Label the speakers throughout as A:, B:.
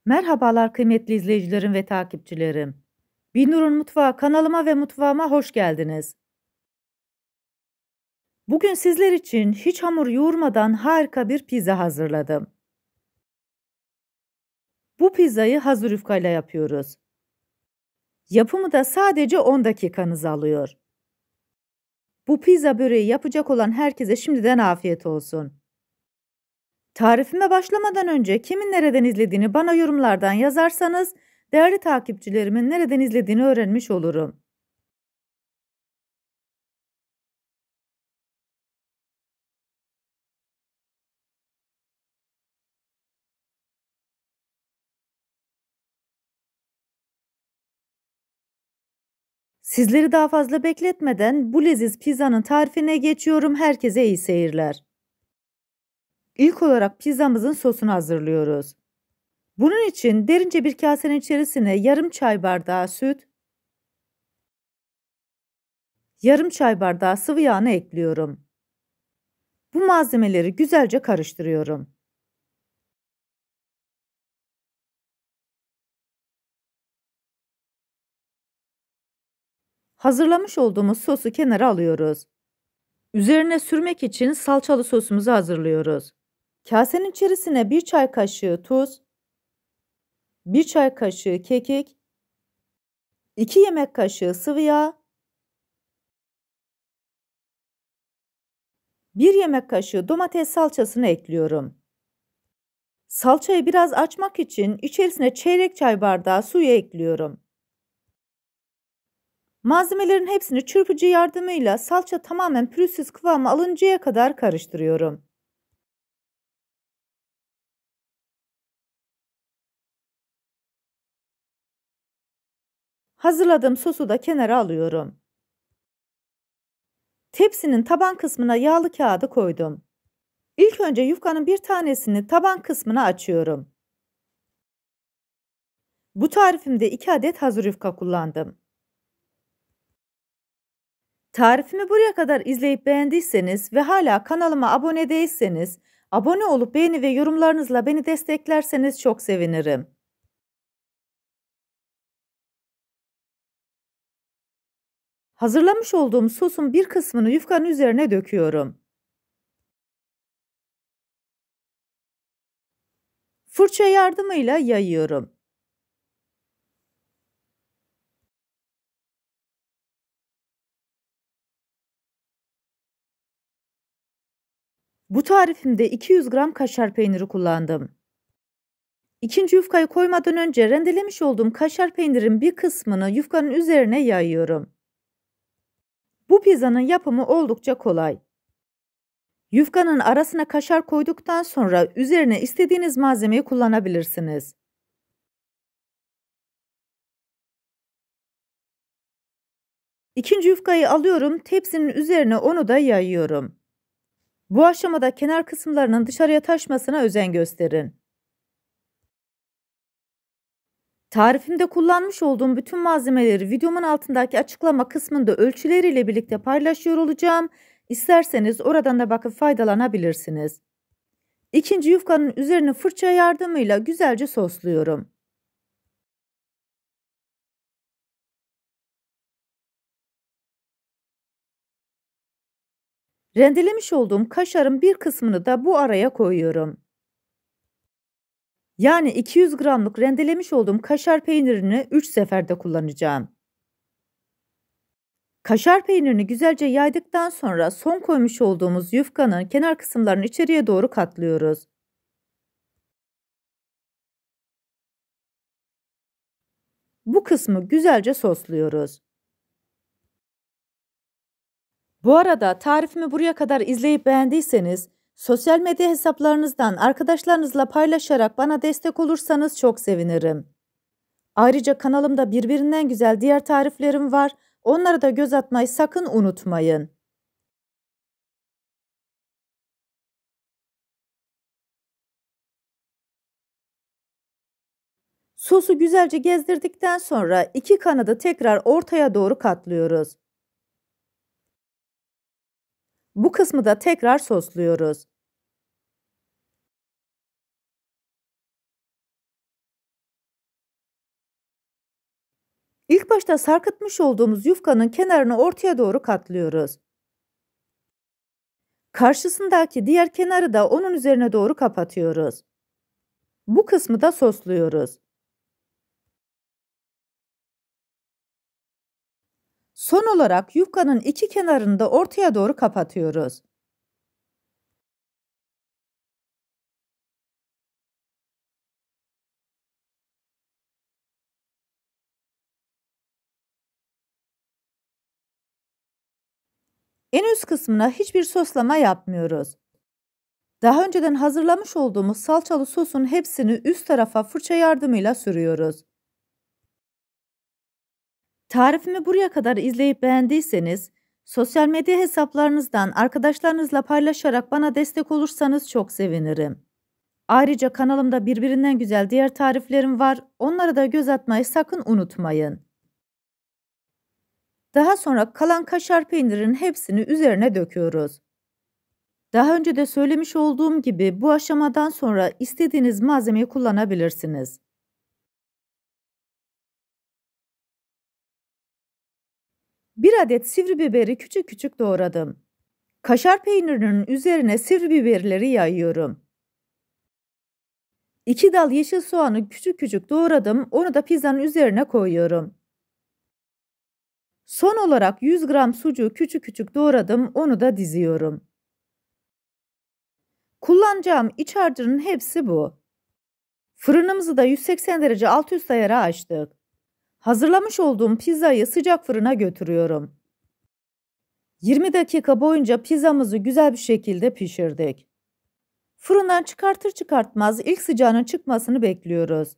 A: Merhabalar kıymetli izleyicilerim ve takipçilerim. Binur'un Mutfağı kanalıma ve mutfağıma hoş geldiniz. Bugün sizler için hiç hamur yoğurmadan harika bir pizza hazırladım. Bu pizzayı hazır yufkayla yapıyoruz. Yapımı da sadece 10 dakikanızı alıyor. Bu pizza böreği yapacak olan herkese şimdiden afiyet olsun. Tarifime başlamadan önce kimin nereden izlediğini bana yorumlardan yazarsanız değerli takipçilerimin nereden izlediğini öğrenmiş olurum. Sizleri daha fazla bekletmeden bu leziz pizzanın tarifine geçiyorum. Herkese iyi seyirler. İlk olarak pizzamızın sosunu hazırlıyoruz. Bunun için derince bir kasenin içerisine yarım çay bardağı süt, yarım çay bardağı sıvı yağını ekliyorum. Bu malzemeleri güzelce karıştırıyorum. Hazırlamış olduğumuz sosu kenara alıyoruz. Üzerine sürmek için salçalı sosumuzu hazırlıyoruz. Kasenin içerisine bir çay kaşığı tuz, bir çay kaşığı kekik, 2 yemek kaşığı sıvı yağ, 1 yemek kaşığı domates salçasını ekliyorum. Salçayı biraz açmak için içerisine çeyrek çay bardağı suyu ekliyorum. Malzemelerin hepsini çırpıcı yardımıyla salça tamamen pürüzsüz kıvama alıncaya kadar karıştırıyorum. Hazırladığım sosu da kenara alıyorum. Tepsinin taban kısmına yağlı kağıdı koydum. İlk önce yufkanın bir tanesini taban kısmına açıyorum. Bu tarifimde 2 adet hazır yufka kullandım. Tarifimi buraya kadar izleyip beğendiyseniz ve hala kanalıma abone değilseniz, abone olup beğeni ve yorumlarınızla beni desteklerseniz çok sevinirim. Hazırlamış olduğum sosun bir kısmını yufkanın üzerine döküyorum. Fırça yardımıyla yayıyorum. Bu tarifimde 200 gram kaşar peyniri kullandım. İkinci yufkayı koymadan önce rendelemiş olduğum kaşar peynirin bir kısmını yufkanın üzerine yayıyorum. Bu pizzanın yapımı oldukça kolay. Yufkanın arasına kaşar koyduktan sonra üzerine istediğiniz malzemeyi kullanabilirsiniz. İkinci yufkayı alıyorum, tepsinin üzerine onu da yayıyorum. Bu aşamada kenar kısımlarının dışarıya taşmasına özen gösterin. Tarifimde kullanmış olduğum bütün malzemeleri videomun altındaki açıklama kısmında ölçüleriyle birlikte paylaşıyor olacağım. İsterseniz oradan da bakıp faydalanabilirsiniz. İkinci yufkanın üzerine fırça yardımıyla güzelce sosluyorum. Rendelemiş olduğum kaşarın bir kısmını da bu araya koyuyorum. Yani 200 gramlık rendelemiş olduğum kaşar peynirini 3 seferde kullanacağım. Kaşar peynirini güzelce yaydıktan sonra son koymuş olduğumuz yufkanın kenar kısımlarını içeriye doğru katlıyoruz. Bu kısmı güzelce sosluyoruz. Bu arada tarifimi buraya kadar izleyip beğendiyseniz sosyal medya hesaplarınızdan arkadaşlarınızla paylaşarak bana destek olursanız çok sevinirim. Ayrıca kanalımda birbirinden güzel diğer tariflerim var. Onlara da göz atmayı sakın unutmayın. Sosu güzelce gezdirdikten sonra iki kanadı tekrar ortaya doğru katlıyoruz. Bu kısmı da tekrar sosluyoruz. İlk başta sarkıtmış olduğumuz yufkanın kenarını ortaya doğru katlıyoruz. Karşısındaki diğer kenarı da onun üzerine doğru kapatıyoruz. Bu kısmı da sosluyoruz. Son olarak yufkanın iki kenarını da ortaya doğru kapatıyoruz. En üst kısmına hiçbir soslama yapmıyoruz. Daha önceden hazırlamış olduğumuz salçalı sosun hepsini üst tarafa fırça yardımıyla sürüyoruz. Tarifimi buraya kadar izleyip beğendiyseniz, sosyal medya hesaplarınızdan arkadaşlarınızla paylaşarak bana destek olursanız çok sevinirim. Ayrıca kanalımda birbirinden güzel diğer tariflerim var, onlara da göz atmayı sakın unutmayın. Daha sonra kalan kaşar peynirin hepsini üzerine döküyoruz. Daha önce de söylemiş olduğum gibi bu aşamadan sonra istediğiniz malzemeyi kullanabilirsiniz. Bir adet sivri biberi küçük küçük doğradım. Kaşar peynirinin üzerine sivri biberleri yayıyorum. 2 dal yeşil soğanı küçük küçük doğradım, onu da pizzanın üzerine koyuyorum. Son olarak 100 gram sucuğu küçük küçük doğradım, onu da diziyorum. Kullanacağım iç harcının hepsi bu. Fırınımızı da 180 derece alt üst ayara açtık. Hazırlamış olduğum pizzayı sıcak fırına götürüyorum. 20 dakika boyunca pizzamızı güzel bir şekilde pişirdik. Fırından çıkartır çıkartmaz ilk sıcağının çıkmasını bekliyoruz.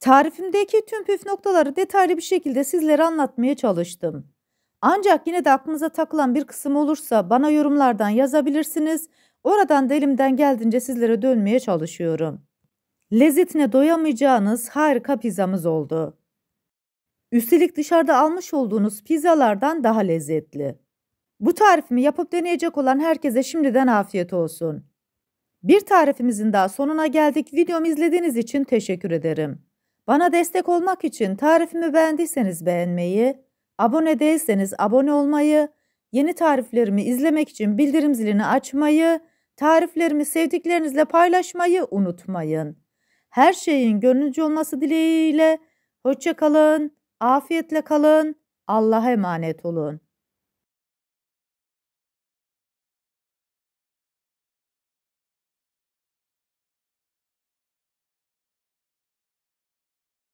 A: Tarifimdeki tüm püf noktaları detaylı bir şekilde sizlere anlatmaya çalıştım. Ancak yine de aklınıza takılan bir kısım olursa bana yorumlardan yazabilirsiniz. Oradan da elimden geldiğince sizlere dönmeye çalışıyorum. Lezzetine doyamayacağınız harika pizzamız oldu. Üstelik dışarıda almış olduğunuz pizzalardan daha lezzetli. Bu tarifimi yapıp deneyecek olan herkese şimdiden afiyet olsun. Bir tarifimizin daha sonuna geldik. Videomu izlediğiniz için teşekkür ederim. Bana destek olmak için tarifimi beğendiyseniz beğenmeyi, abone değilseniz abone olmayı, yeni tariflerimi izlemek için bildirim zilini açmayı, tariflerimi sevdiklerinizle paylaşmayı unutmayın. Her şeyin gönlünüzce olması dileğiyle, hoşça kalın, afiyetle kalın, Allah'a emanet olun.